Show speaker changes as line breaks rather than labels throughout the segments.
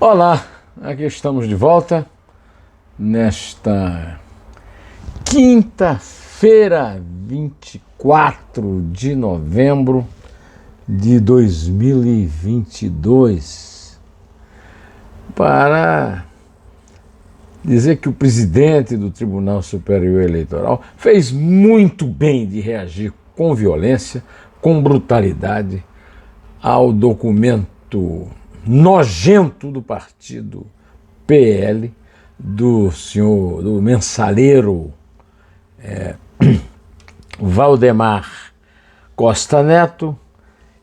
Olá, aqui estamos de volta nesta quinta-feira, 24 de novembro de 2022, para dizer que o presidente do Tribunal Superior Eleitoral fez muito bem de reagir com violência, com brutalidade ao documento nojento do partido PL, do mensaleiro Valdemar Costa Neto,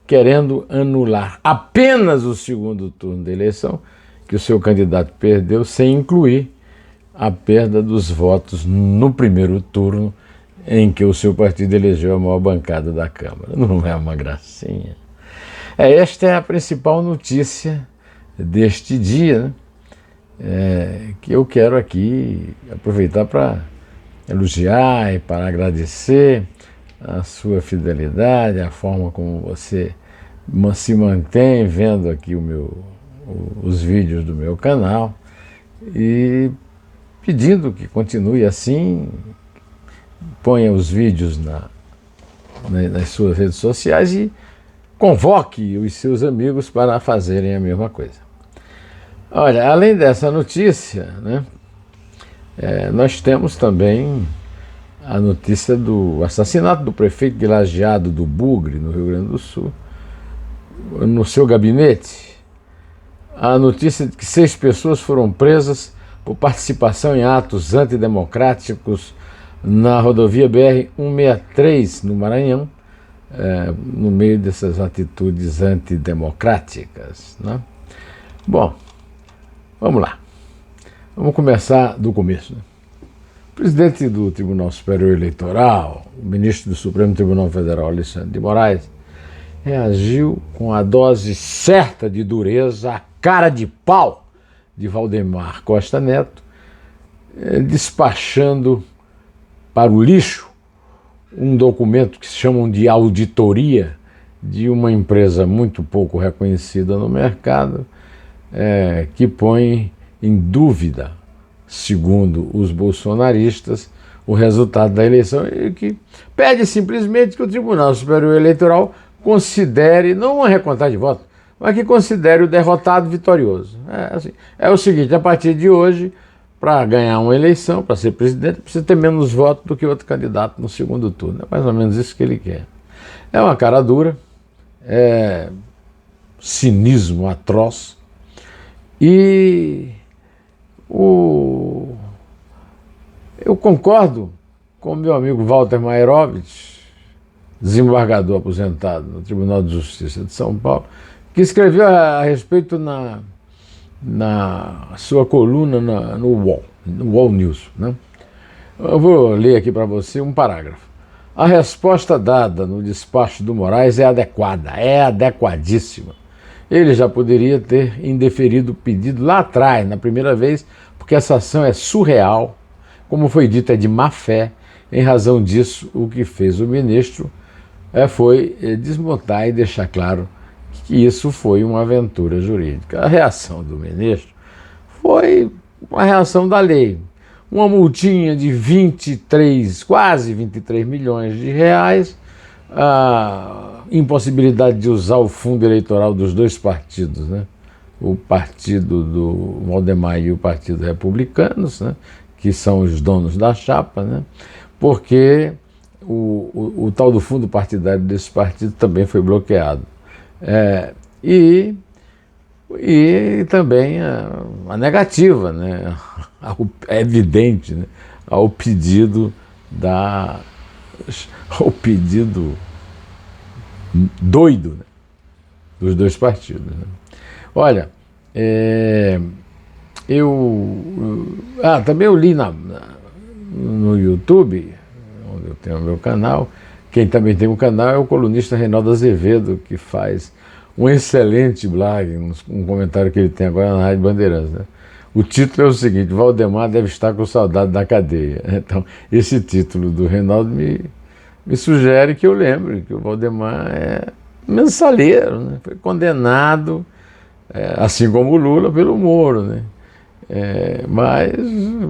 querendo anular apenas o segundo turno da eleição, que o seu candidato perdeu, sem incluir a perda dos votos no primeiro turno, em que o seu partido elegeu a maior bancada da Câmara. Não é uma gracinha? Esta é a principal notícia deste dia, né? Que eu quero aqui aproveitar para elogiar e para agradecer a sua fidelidade, a forma como você se mantém vendo aqui os vídeos do meu canal, e pedindo que continue assim, ponha os vídeos nas suas redes sociais e convoque os seus amigos para fazerem a mesma coisa. Olha, além dessa notícia, né, nós temos também a notícia do assassinato do prefeito de Lajeado do Bugre, no Rio Grande do Sul, no seu gabinete. A notícia de que 6 pessoas foram presas por participação em atos antidemocráticos na rodovia BR-163, no Maranhão, no meio dessas atitudes antidemocráticas, né? Bom, vamos lá. Vamos começar do começo, né? O presidente do Tribunal Superior Eleitoral, o ministro do Supremo Tribunal Federal, Alexandre de Moraes, reagiu com a dose certa de dureza, a cara de pau de Valdemar Costa Neto, despachando para o lixo um documento que se chamam de auditoria de uma empresa muito pouco reconhecida no mercado, que põe em dúvida, segundo os bolsonaristas, o resultado da eleição, e que pede simplesmente que o Tribunal Superior Eleitoral considere, não uma recontagem de votos, mas que considere o derrotado vitorioso. É o seguinte: a partir de hoje, para ganhar uma eleição, para ser presidente, precisa ter menos votos do que outro candidato no segundo turno. É mais ou menos isso que ele quer. É uma cara dura, é cinismo atroz, e eu concordo com o meu amigo Walter Maerovitch, desembargador aposentado no Tribunal de Justiça de São Paulo, que escreveu a respeito na sua coluna no UOL News, né? Eu vou ler aqui para você um parágrafo. A resposta dada no despacho do Moraes é adequada, é adequadíssima. Ele já poderia ter indeferido o pedido lá atrás, na primeira vez, porque essa ação é surreal, como foi dito, é de má fé. Em razão disso, o que fez o ministro foi desmontar e deixar claro que isso foi uma aventura jurídica. A reação do ministro foi uma reação da lei. Uma multinha de quase 23 milhões de reais, a impossibilidade de usar o fundo eleitoral dos dois partidos, né? O partido do Valdemar e o Partido Republicanos, né? Que são os donos da chapa, né? Porque o tal do fundo partidário desse partido também foi bloqueado. E também a negativa, né? É evidente, né? Ao pedido doido, né? Dos dois partidos, né? Olha, também eu li no YouTube, onde eu tenho o meu canal. Quem também tem um canal é o colunista Reinaldo Azevedo, que faz um excelente blog, um comentário que ele tem agora na Rádio Bandeirantes, né? O título é o seguinte: Valdemar deve estar com saudade da cadeia. Então, esse título do Reinaldo me sugere que eu lembre que o Valdemar é mensaleiro, né? Foi condenado assim como o Lula pelo Moro, né? Mas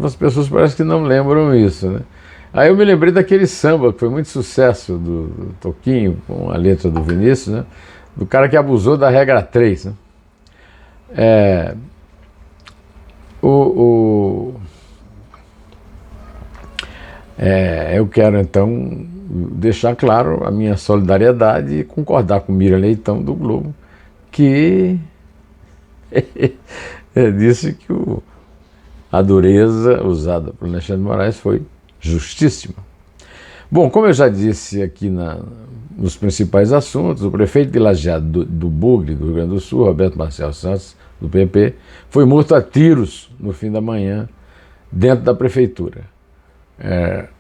as pessoas parecem que não lembram isso, né? Aí eu me lembrei daquele samba que foi muito sucesso do Toquinho, com a letra do Vinícius, né? Do cara que abusou da regra 3, né? É, o, o, eu quero então deixar claro a minha solidariedade e concordar com Miriam Leitão do Globo, que disse que a dureza usada por Alexandre de Moraes foi justíssima. Bom, como eu já disse aqui nos principais assuntos, o prefeito de Lajeado do Bugre, do Rio Grande do Sul, Roberto Marcel Santos, do PP, foi morto a tiros no fim da manhã dentro da prefeitura.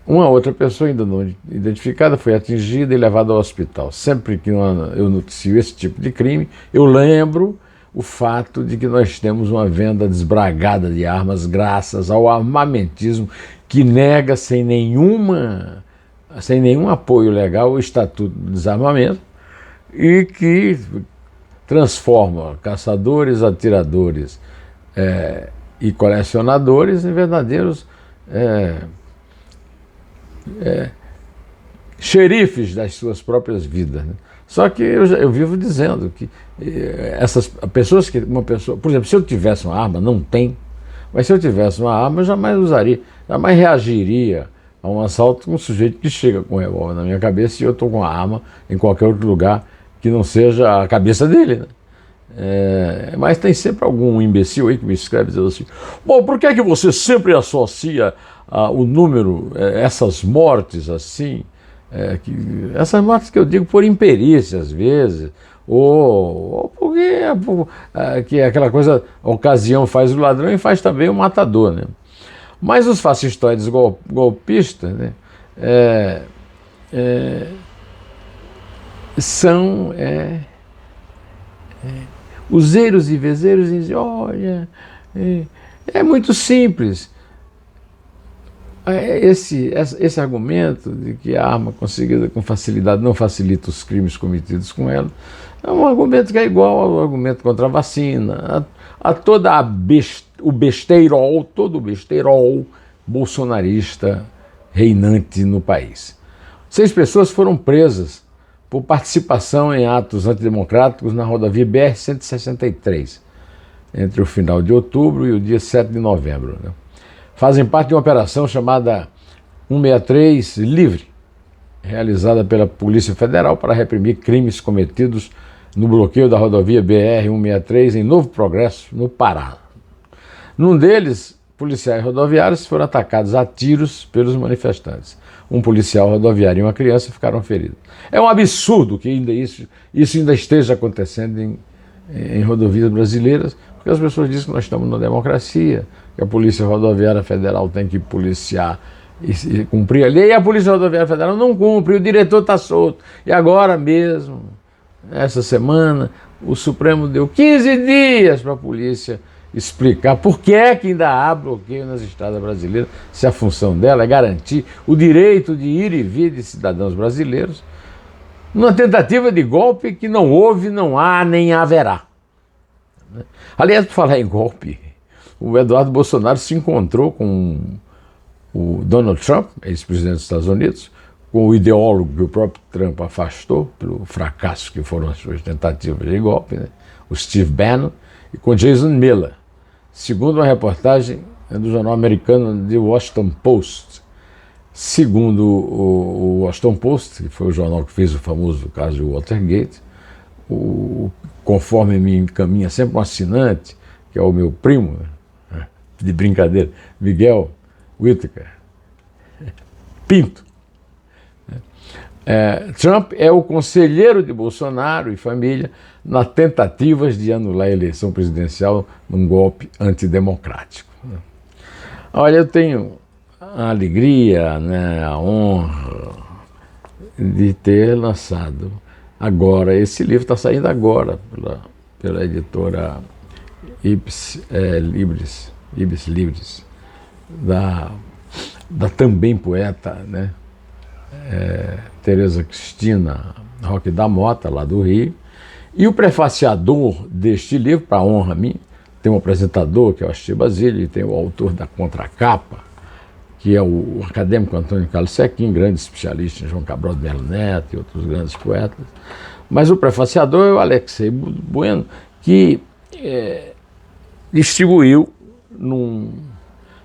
Uma outra pessoa ainda não identificada foi atingida e levada ao hospital. Sempre que eu noticio esse tipo de crime, eu lembro o fato de que nós temos uma venda desbragada de armas graças ao armamentismo que nega sem nenhum apoio legal o Estatuto do Desarmamento e que transforma caçadores, atiradores e colecionadores em verdadeiros xerifes das suas próprias vidas, né? Só que eu vivo dizendo que essas pessoas por exemplo, se eu tivesse uma arma, não tem, mas se eu tivesse uma arma, eu jamais usaria, jamais reagiria a um assalto com um sujeito que chega com um revólver na minha cabeça e eu estou com uma arma em qualquer outro lugar que não seja a cabeça dele, né? Mas tem sempre algum imbecil aí que me escreve dizendo assim: bom, por que é que você sempre associa o número, essas mortes assim, essas mortes que eu digo por imperícia às vezes, ou porque que aquela coisa, a ocasião faz o ladrão e faz também o matador, né? Mas os fascistoides golpistas, né, são useiros e vezeiros e dizem: olha, é muito simples. Esse argumento de que a arma conseguida com facilidade não facilita os crimes cometidos com ela é um argumento que é igual ao argumento contra a vacina, a todo o besteirol bolsonarista reinante no país. 6 pessoas foram presas por participação em atos antidemocráticos na rodovia BR-163, entre o final de outubro e o dia 7 de novembro, né? Fazem parte de uma operação chamada 163 Livre, realizada pela Polícia Federal para reprimir crimes cometidos no bloqueio da rodovia BR-163 em Novo Progresso, no Pará. Num deles, policiais rodoviários foram atacados a tiros pelos manifestantes. Um policial rodoviário e uma criança ficaram feridos. É um absurdo que isso ainda esteja acontecendo em rodovias brasileiras, porque as pessoas dizem que nós estamos numa democracia, que a Polícia Rodoviária Federal tem que policiar e cumprir a lei, e a Polícia Rodoviária Federal não cumpre, o diretor está solto. E agora mesmo, essa semana, o Supremo deu 15 dias para a polícia explicar por que é que ainda há bloqueio nas estradas brasileiras, se a função dela é garantir o direito de ir e vir de cidadãos brasileiros, numa tentativa de golpe que não houve, não há, nem haverá. Aliás, por falar em golpe, o Eduardo Bolsonaro se encontrou com o Donald Trump, ex-presidente dos Estados Unidos, com o ideólogo que o próprio Trump afastou pelo fracasso que foram as suas tentativas de golpe, né? O Steve Bannon, e com Jason Miller, segundo uma reportagem do jornal americano The Washington Post. Segundo o Washington Post, que foi o jornal que fez o famoso caso de Watergate, conforme me encaminha sempre um assinante, que é o meu primo, de brincadeira, Miguel Whittaker Pinto. Trump é o conselheiro de Bolsonaro e família nas tentativas de anular a eleição presidencial num golpe antidemocrático. Olha, eu tenho a alegria, né, a honra de ter lançado agora, esse livro está saindo agora pela editora Ibis Livres, da também poeta, né, Tereza Cristina Roque da Mota, lá do Rio, E o prefaciador deste livro, para honra minha, tem um apresentador, que é o Astir Basílio, e tem o autor da contracapa, que é o acadêmico Antônio Carlos Sequim, grande especialista em João Cabral de Melo Neto e outros grandes poetas. Mas o prefaciador é o Alexei Bueno, que distribuiu num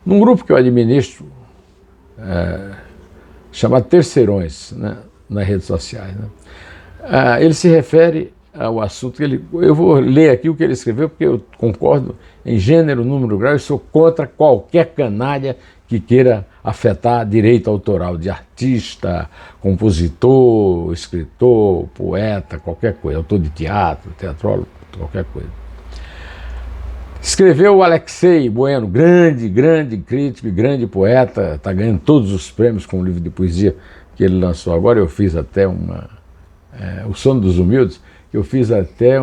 grupo que eu administro, chamado Terceirões, né, nas redes sociais. Né? Ele se refere ao assunto que eu vou ler aqui o que ele escreveu, porque eu concordo em gênero, número, grau, e sou contra qualquer canalha que queira afetar direito autoral de artista, compositor, escritor, poeta, qualquer coisa, autor de teatro, teatrólogo, qualquer coisa. Escreveu o Alexei Bueno, grande crítico e grande poeta, está ganhando todos os prêmios com o livro de poesia que ele lançou agora. Eu fiz até O Sono dos Humildes, eu fiz até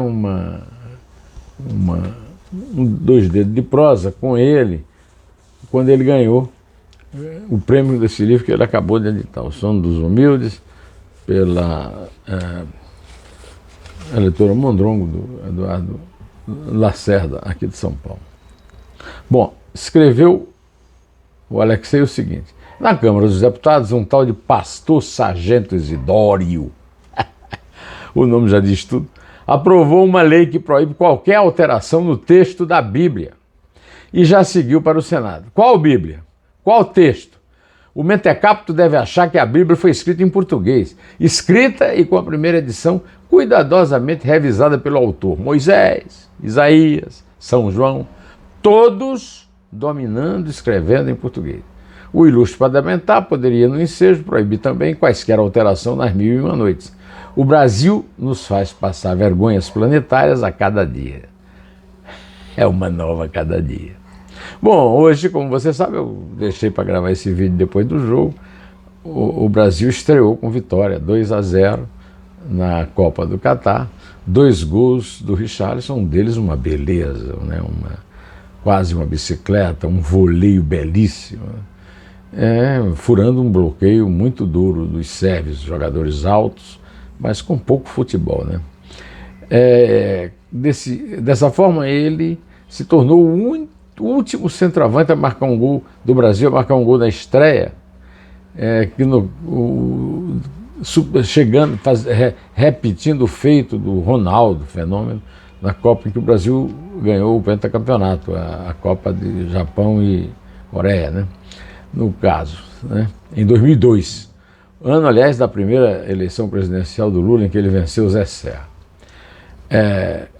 dois dedos de prosa com ele, quando ele ganhou o prêmio desse livro que ele acabou de editar, O Sono dos Humildes, pela editora Mondrongo, do Eduardo Lacerda, aqui de São Paulo. Bom, escreveu o Alexei o seguinte: na Câmara dos Deputados, um tal de Pastor Sargento Isidório, o nome já diz tudo, aprovou uma lei que proíbe qualquer alteração no texto da Bíblia e já seguiu para o Senado. Qual Bíblia? Qual texto? O mentecapto deve achar que a Bíblia foi escrita em português, escrita e com a primeira edição cuidadosamente revisada pelo autor, Moisés, Isaías, São João, todos dominando e escrevendo em português. O ilustre parlamentar poderia, no ensejo, proibir também quaisquer alteração nas 1001 noites. O Brasil nos faz passar vergonhas planetárias a cada dia. É uma nova a cada dia. Bom, hoje, como você sabe, eu deixei para gravar esse vídeo depois do jogo. O Brasil estreou com vitória, 2-0 na Copa do Catar. 2 gols do Richarlison, um deles uma beleza, né? Quase uma bicicleta, um voleio belíssimo. Furando um bloqueio muito duro dos sérvios, jogadores altos, mas com pouco futebol, né? Dessa forma, ele se tornou o último centroavante a marcar um gol do Brasil, a marcar um gol na estreia, repetindo o feito do Ronaldo, fenômeno, na Copa em que o Brasil ganhou o pentacampeonato, a Copa de Japão e Coreia, né? No caso, né? Em 2002. Ano, aliás, da primeira eleição presidencial do Lula, em que ele venceu o Zé Serra.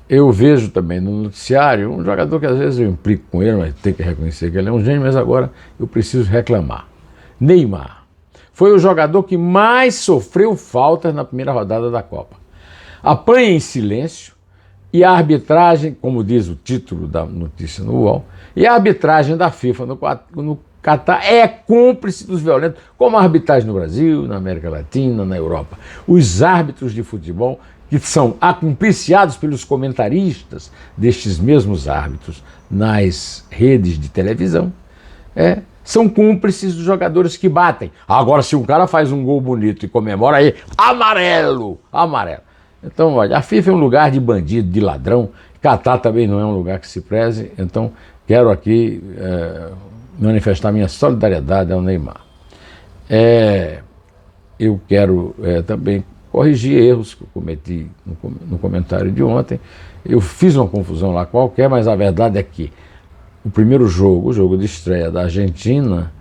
Eu vejo também no noticiário um jogador que às vezes eu implico com ele, mas tem que reconhecer que ele é um gênio, mas agora eu preciso reclamar. Neymar foi o jogador que mais sofreu faltas na primeira rodada da Copa. Apanha em silêncio e a arbitragem, como diz o título da notícia no UOL, e a arbitragem da FIFA no Catar é cúmplice dos violentos, como a arbitragem no Brasil, na América Latina, na Europa. Os árbitros de futebol, que são acompliciados pelos comentaristas destes mesmos árbitros nas redes de televisão, são cúmplices dos jogadores que batem. Agora, se um cara faz um gol bonito e comemora, aí, amarelo, amarelo. Então, olha, a FIFA é um lugar de bandido, de ladrão, Catar também não é um lugar que se preze, então quero aqui manifestar minha solidariedade ao Neymar. Eu quero também corrigir erros que eu cometi no comentário de ontem. Eu fiz uma confusão lá qualquer, mas a verdade é que o primeiro jogo, o jogo de estreia da Argentina,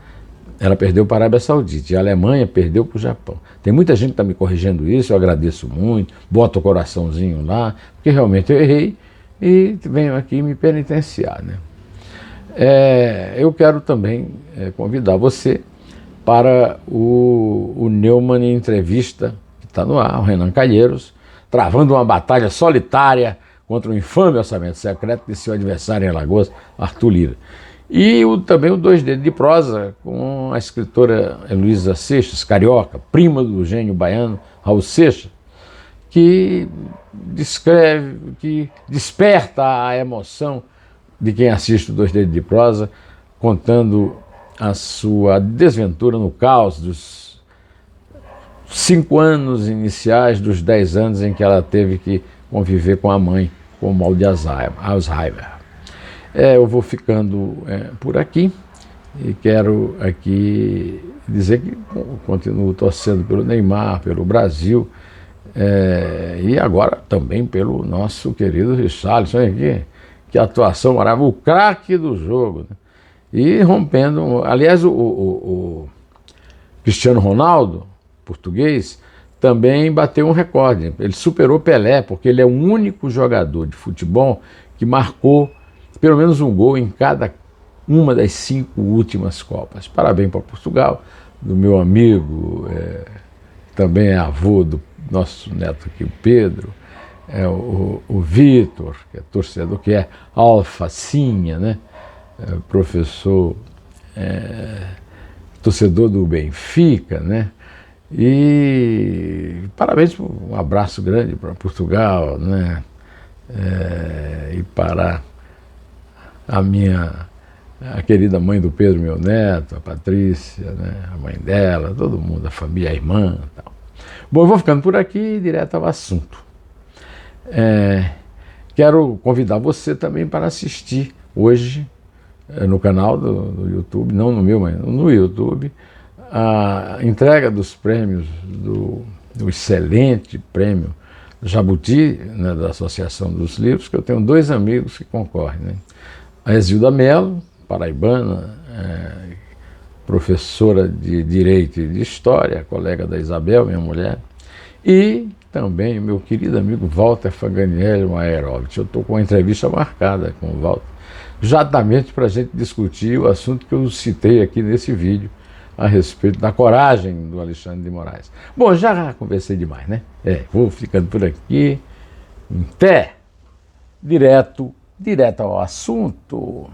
ela perdeu para a Arábia Saudita e a Alemanha perdeu para o Japão. Tem muita gente que está me corrigindo isso, eu agradeço muito, boto o coraçãozinho lá, porque realmente eu errei e venho aqui me penitenciar, né? Eu quero também convidar você para o Neumann Entrevista, que está no ar, o Renan Calheiros, travando uma batalha solitária contra o infame orçamento secreto de seu adversário em Alagoas, Arthur Lira. E também o 2 dedos de prosa com a escritora Heloísa Seixas, carioca, prima do gênio baiano Raul Seixas, que descreve, que desperta a emoção de quem assiste o 2 dedos de prosa, contando a sua desventura no caos dos 5 anos iniciais, dos 10 anos em que ela teve que conviver com a mãe com o mal de Alzheimer. Eu vou ficando por aqui e quero aqui dizer que continuo torcendo pelo Neymar, pelo Brasil, e agora também pelo nosso querido Richarlison aqui, que atuação maravilhosa, o craque do jogo, né? E rompendo, aliás, o Cristiano Ronaldo, português, também bateu um recorde. Ele superou Pelé, porque ele é o único jogador de futebol que marcou pelo menos um gol em cada uma das 5 últimas Copas. Parabéns para Portugal, do meu amigo, também é avô do nosso neto aqui, o Pedro, o Vitor, que é torcedor, que é alfacinha, né? Professor, torcedor do Benfica, né? E parabéns, um abraço grande para Portugal, né? E para a querida mãe do Pedro, meu neto, a Patrícia, né? A mãe dela, todo mundo, a família, a irmã e tal. Bom, eu vou ficando por aqui, direto ao assunto. Quero convidar você também para assistir hoje, no canal do YouTube, não no meu, mas no YouTube, a entrega dos prêmios do excelente prêmio Jabuti, né, da Associação dos Livros, que eu tenho 2 amigos que concorrem, né? A Exilda Mello, paraibana, professora de Direito e de História, colega da Isabel, minha mulher, e também meu querido amigo Walter Faganielli Maerovitch. Eu estou com uma entrevista marcada com o Walter, exatamente para a gente discutir o assunto que eu citei aqui nesse vídeo, a respeito da coragem do Alexandre de Moraes. Bom, já conversei demais, né? Vou ficando por aqui. Até direto ao assunto.